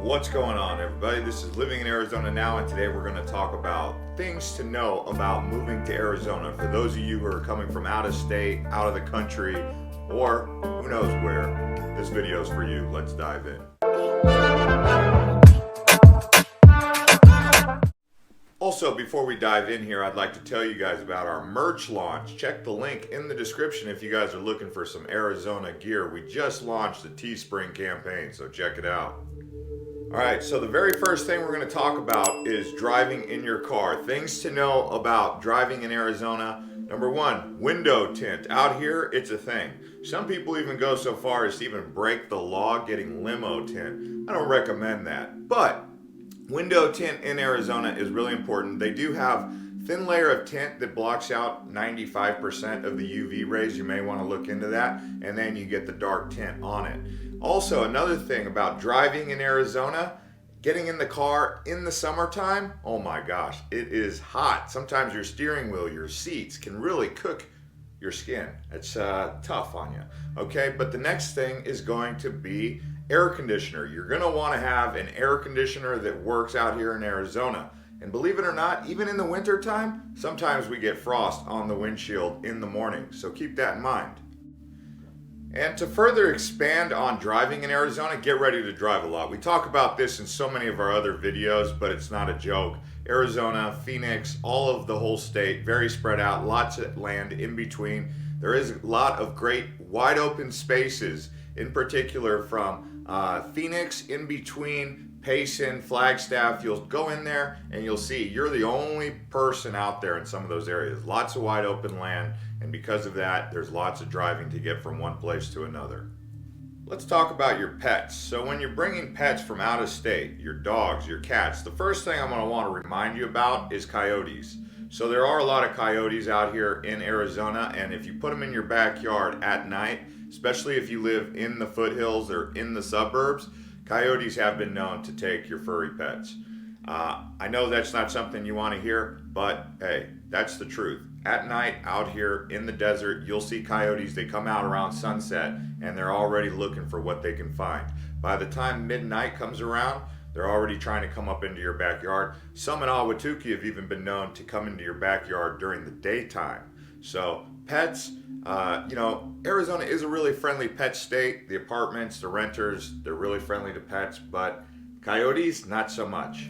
What's going on, everybody? This is Living in Arizona Now, and today we're going to talk about things to know about moving to Arizona. For those of you who are coming from out of state, out of the country, or who knows where, this video is for you. Let's dive in. Also, before we dive in here, I'd like to tell you guys about our merch launch. Check the link in the description if you guys are looking for some Arizona gear. We just launched the Teespring campaign, so check it out. Alright, so the very first thing we're going to talk about is driving in your car. Things to know about driving in Arizona. Number one, window tint. Out here, it's a thing. Some people even go so far as to even break the law getting limo tint. I don't recommend that. But window tint in Arizona is really important. They do have thin layer of tint that blocks out 95% of the UV rays. You may want to look into that. And then you get the dark tint on it. Also, another thing about driving in Arizona, getting in the car in the summertime, oh my gosh, it is hot. Sometimes your steering wheel, your seats can really cook your skin. It's tough on you, okay? But the next thing is going to be air conditioner. You're gonna wanna have an air conditioner that works out here in Arizona. And believe it or not, even in the winter time, sometimes we get frost on the windshield in the morning, so keep that in mind. And to further expand on driving in Arizona, get ready to drive a lot. We talk about this in so many of our other videos, but it's not a joke. Arizona, Phoenix, all of the whole state, very spread out, lots of land in between. There is a lot of great wide open spaces, in particular from Phoenix in between Payson, Flagstaff. You'll go in there and you'll see you're the only person out there in some of those areas. Lots of wide open land. And because of that, there's lots of driving to get from one place to another. Let's talk about your pets. So when you're bringing pets from out of state, your dogs, your cats, the first thing I'm going to want to remind you about is coyotes. So there are a lot of coyotes out here in Arizona, and if you put them in your backyard at night, especially if you live in the foothills or in the suburbs, coyotes have been known to take your furry pets. I know that's not something you want to hear, but hey, that's the truth. At night, out here in the desert, you'll see coyotes. They come out around sunset, and they're already looking for what they can find. By the time midnight comes around, they're already trying to come up into your backyard. Some in Ahwatukee have even been known to come into your backyard during the daytime. So pets, Arizona is a really friendly pet state. The apartments, the renters, they're really friendly to pets, but coyotes, not so much.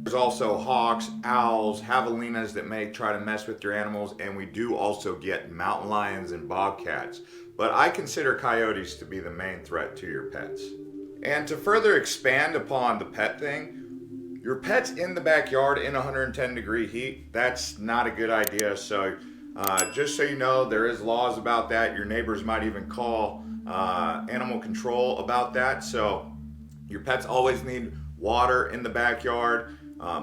There's also hawks, owls, javelinas that may try to mess with your animals, and we do also get mountain lions and bobcats. But I consider coyotes to be the main threat to your pets. And to further expand upon the pet thing, your pet's in the backyard in 110-degree heat, that's not a good idea. So just so you know, there is laws about that. Your neighbors might even call animal control about that. So your pets always need water in the backyard.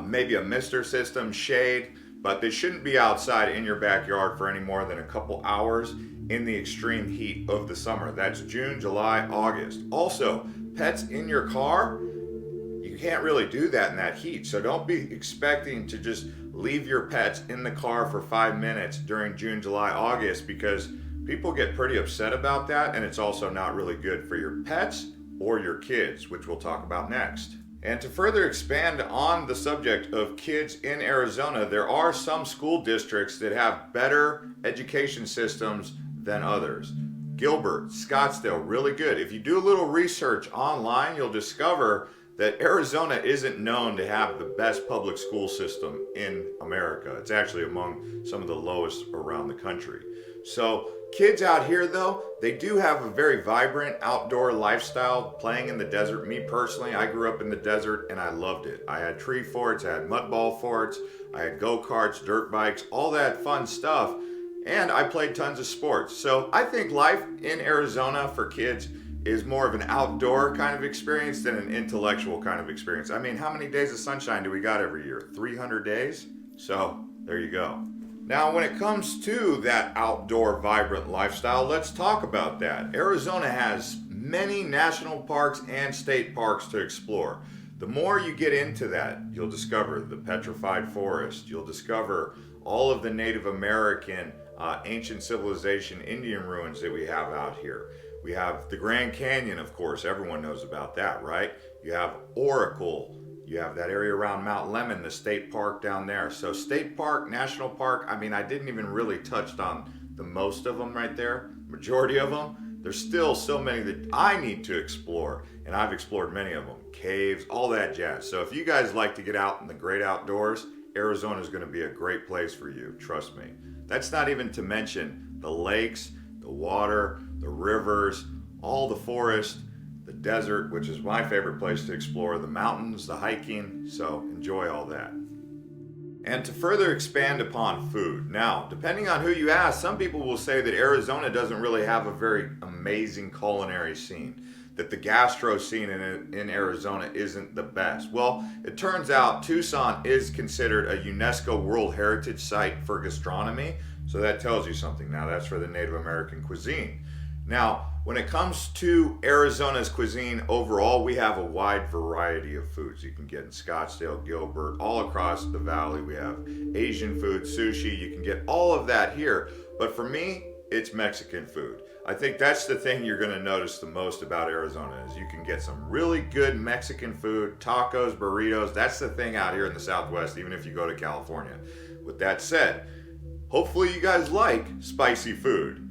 Maybe a mister system, shade, but they shouldn't be outside in your backyard for any more than a couple hours in the extreme heat of the summer. That's June, July, August. Also, pets in your car, you can't really do that in that heat. So don't be expecting to just leave your pets in the car for 5 minutes during June, July, August, because people get pretty upset about that, and it's also not really good for your pets or your kids, which we'll talk about next. And to further expand on the subject of kids in Arizona, there are some school districts that have better education systems than others. Gilbert, Scottsdale, really good. If you do a little research online, you'll discover that Arizona isn't known to have the best public school system in America. It's actually among some of the lowest around the country. So kids out here, though, they do have a very vibrant outdoor lifestyle playing in the desert. Me personally, I grew up in the desert and I loved it. I had tree forts, I had mud ball forts, I had go-karts, dirt bikes, all that fun stuff. And I played tons of sports. So I think life in Arizona for kids is more of an outdoor kind of experience than an intellectual kind of experience. I mean, how many days of sunshine do we got every year? 300 days? So there you go. Now, when it comes to that outdoor vibrant lifestyle, let's talk about that. Arizona has many national parks and state parks to explore. The more you get into that, you'll discover the petrified forest. You'll discover all of the Native American ancient civilization Indian ruins that we have out here. We have the Grand Canyon, of course. Everyone knows about that, right? You have Oracle. You have that area around Mount Lemmon, the state park down there. So state park, national park, I mean, I didn't even really touch on the most of them right there, majority of them. There's still so many that I need to explore, and I've explored many of them. Caves, all that jazz. So if you guys like to get out in the great outdoors, Arizona is going to be a great place for you, trust me. That's not even to mention the lakes, the water, the rivers, all the forest, the desert, which is my favorite place to explore, the mountains, the hiking, so enjoy all that. And to further expand upon food, now, depending on who you ask, some people will say that Arizona doesn't really have a very amazing culinary scene, that the gastro scene in Arizona isn't the best. Well, it turns out Tucson is considered a UNESCO World Heritage Site for gastronomy, so that tells you something. Now, that's for the Native American cuisine. Now, when it comes to Arizona's cuisine overall, we have a wide variety of foods you can get in Scottsdale, Gilbert, all across the valley. We have Asian food, sushi, you can get all of that here. But for me, it's Mexican food. I think that's the thing you're gonna notice the most about Arizona is you can get some really good Mexican food, tacos, burritos. That's the thing out here in the Southwest, even if you go to California. With that said, hopefully you guys like spicy food.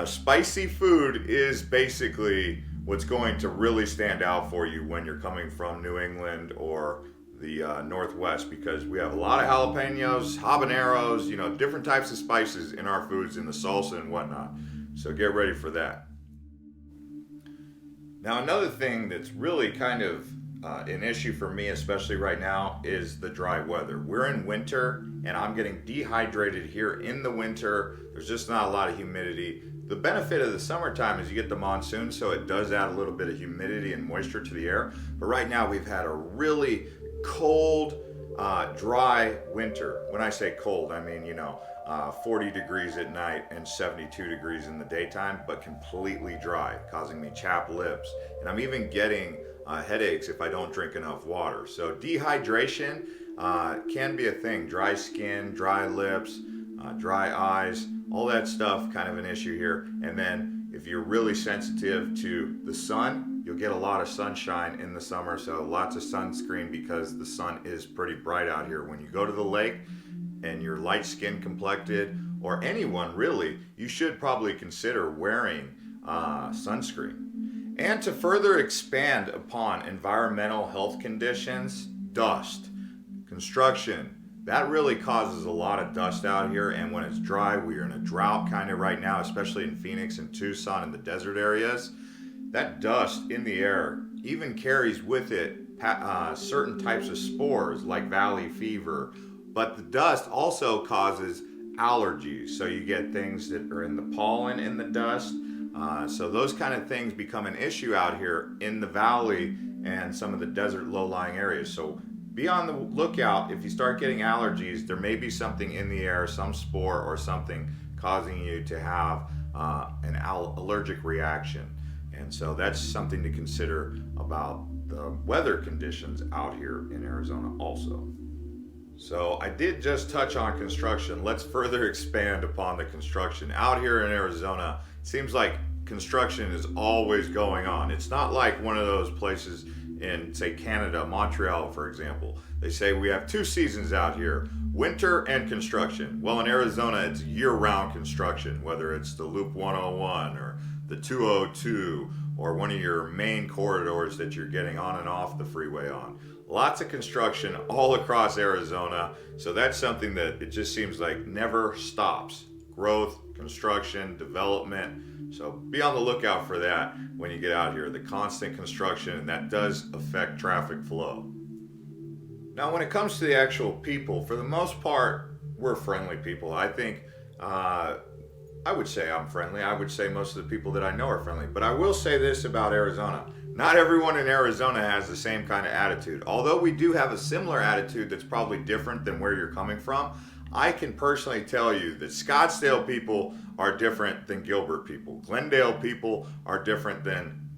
Spicy food is basically what's going to really stand out for you when you're coming from New England or the Northwest, because we have a lot of jalapenos, habaneros, you know, different types of spices in our foods, in the salsa and whatnot. So get ready for that. Now, another thing that's really kind of an issue for me, especially right now, is the dry weather. We're in winter and I'm getting dehydrated here in the winter. There's just not a lot of humidity. The benefit of the summertime is you get the monsoon, so it does add a little bit of humidity and moisture to the air. But right now we've had a really cold, dry winter. When I say cold, I mean, 40 degrees at night and 72 degrees in the daytime, but completely dry, causing me chapped lips. And I'm even getting headaches if I don't drink enough water. So dehydration can be a thing. Dry skin, dry lips, dry eyes, all that stuff, kind of an issue here. And then if you're really sensitive to the sun, you'll get a lot of sunshine in the summer, so lots of sunscreen because the sun is pretty bright out here. When you go to the lake and you're light skin complected, or anyone really, you should probably consider wearing sunscreen. And to further expand upon environmental health conditions, dust, construction, that really causes a lot of dust out here, and when it's dry, we're in a drought kind of right now, especially in Phoenix and Tucson and the desert areas. That dust in the air even carries with it certain types of spores like valley fever, but the dust also causes allergies. So you get things that are in the pollen in the dust. So those kind of things become an issue out here in the valley and some of the desert low-lying areas. So be on the lookout. If you start getting allergies, there may be something in the air, some spore or something causing you to have an allergic reaction. And so that's something to consider about the weather conditions out here in Arizona also. So I did just touch on construction. Let's further expand upon the construction. Out here in Arizona, it seems like construction is always going on. It's not like one of those places in, say, Canada, Montreal, for example. They say we have two seasons out here, winter and construction. Well, in Arizona, it's year-round construction, whether it's the Loop 101 or the 202 or one of your main corridors that you're getting on and off the freeway on. Lots of construction all across Arizona. So that's something that it just seems like never stops. Growth, construction, development. So be on the lookout for that when you get out here, the constant construction, and that does affect traffic flow. Now, when it comes to the actual people, for the most part, we're friendly people. I think, I would say I'm friendly. I would say most of the people that I know are friendly. But I will say this about Arizona. Not everyone in Arizona has the same kind of attitude. Although we do have a similar attitude that's probably different than where you're coming from, I can personally tell you that Scottsdale people are different than Gilbert people. Glendale people are different than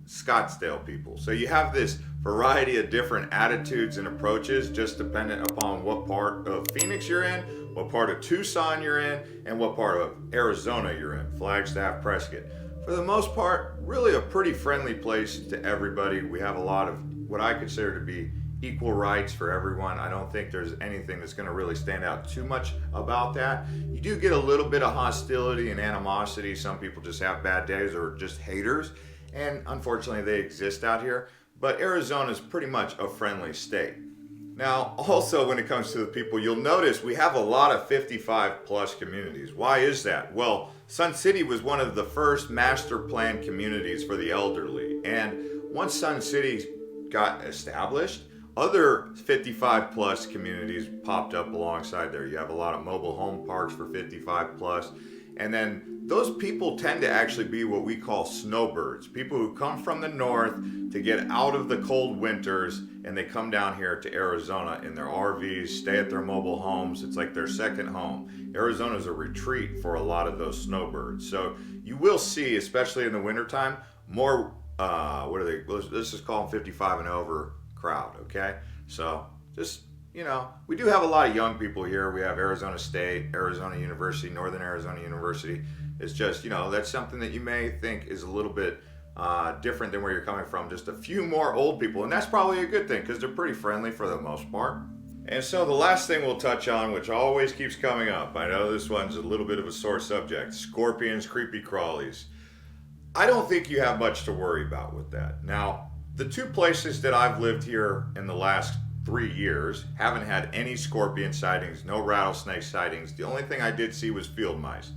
Scottsdale people. So you have this variety of different attitudes and approaches just dependent upon what part of Phoenix you're in, what part of Tucson you're in, and what part of Arizona you're in, Flagstaff, Prescott. For the most part, really a pretty friendly place to everybody. We have a lot of what I consider to be equal rights for everyone. I don't think there's anything that's going to really stand out too much about that. You do get a little bit of hostility and animosity. Some people just have bad days or just haters, and unfortunately they exist out here. But Arizona is pretty much a friendly state. Now, also when it comes to the people, you'll notice we have a lot of 55 plus communities. Why is that? Well, Sun City was one of the first master plan communities for the elderly. And once Sun City got established, other 55 plus communities popped up alongside there. You have a lot of mobile home parks for 55 plus. And then those people tend to actually be what we call snowbirds. People who come from the north to get out of the cold winters, and they come down here to Arizona in their RVs, stay at their mobile homes. It's like their second home. Arizona is a retreat for a lot of those snowbirds. So you will see, especially in the wintertime, more, let's just call them 55 and over crowd, okay? So just, we do have a lot of young people here. We have Arizona State, Arizona University, Northern Arizona University. It's just, that's something that you may think is a little bit different than where you're coming from. Just a few more old people, and that's probably a good thing because they're pretty friendly for the most part. And so the last thing we'll touch on, which always keeps coming up, I know this one's a little bit of a sore subject, scorpions, creepy crawlies. I don't think you have much to worry about with that. Now, the two places that I've lived here in the last 3 years haven't had any scorpion sightings, no rattlesnake sightings. The only thing I did see was field mice.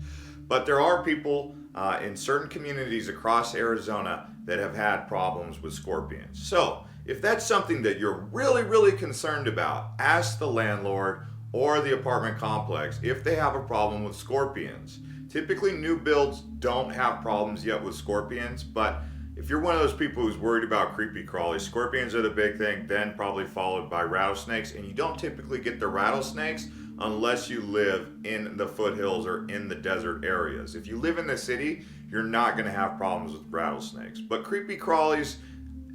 But there are people in certain communities across Arizona that have had problems with scorpions. So if that's something that you're really, really concerned about, ask the landlord or the apartment complex if they have a problem with scorpions. Typically new builds don't have problems yet with scorpions, but if you're one of those people who's worried about creepy crawlies, scorpions are the big thing, then probably followed by rattlesnakes. And you don't typically get the rattlesnakes unless you live in the foothills or in the desert areas. If you live in the city, you're not going to have problems with rattlesnakes. But creepy crawlies,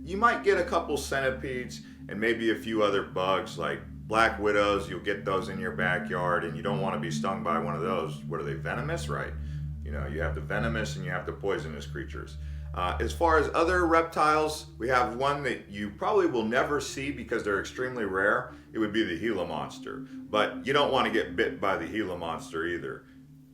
you might get a couple centipedes and maybe a few other bugs like black widows. You'll get those in your backyard, and you don't want to be stung by one of those. What are they, venomous? Right. You have the venomous and you have the poisonous creatures. As far as other reptiles, we have one that you probably will never see because they're extremely rare. It would be the Gila Monster. But you don't want to get bit by the Gila Monster either.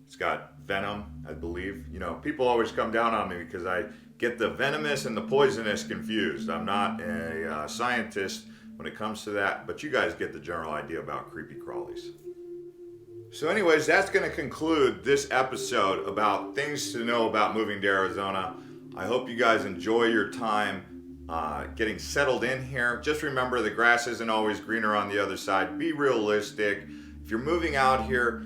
It's got venom, I believe. People always come down on me because I get the venomous and the poisonous confused. I'm not a scientist when it comes to that, but you guys get the general idea about creepy crawlies. So anyways, that's going to conclude this episode about things to know about moving to Arizona. I hope you guys enjoy your time getting settled in here. Just remember, the grass isn't always greener on the other side. Be realistic. If you're moving out here,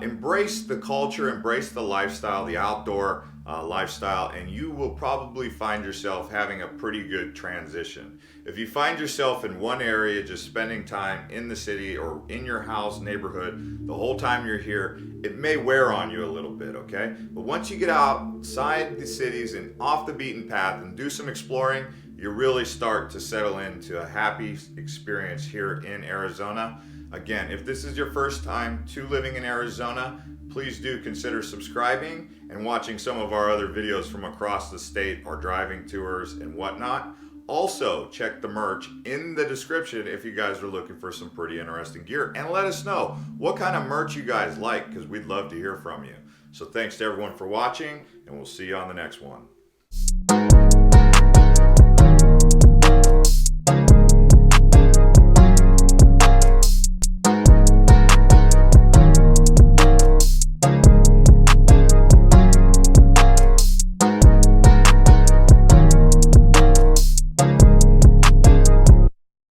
embrace the culture, embrace the lifestyle, the outdoor lifestyle, and you will probably find yourself having a pretty good transition. If you find yourself in one area just spending time in the city or in your house, neighborhood, the whole time you're here, it may wear on you a little bit, okay? But once you get outside the cities and off the beaten path and do some exploring, you really start to settle into a happy experience here in Arizona. Again, if this is your first time to living in Arizona, please do consider subscribing and watching some of our other videos from across the state, our driving tours and whatnot. Also, check the merch in the description if you guys are looking for some pretty interesting gear. And let us know what kind of merch you guys like, because we'd love to hear from you. So thanks to everyone for watching, and we'll see you on the next one.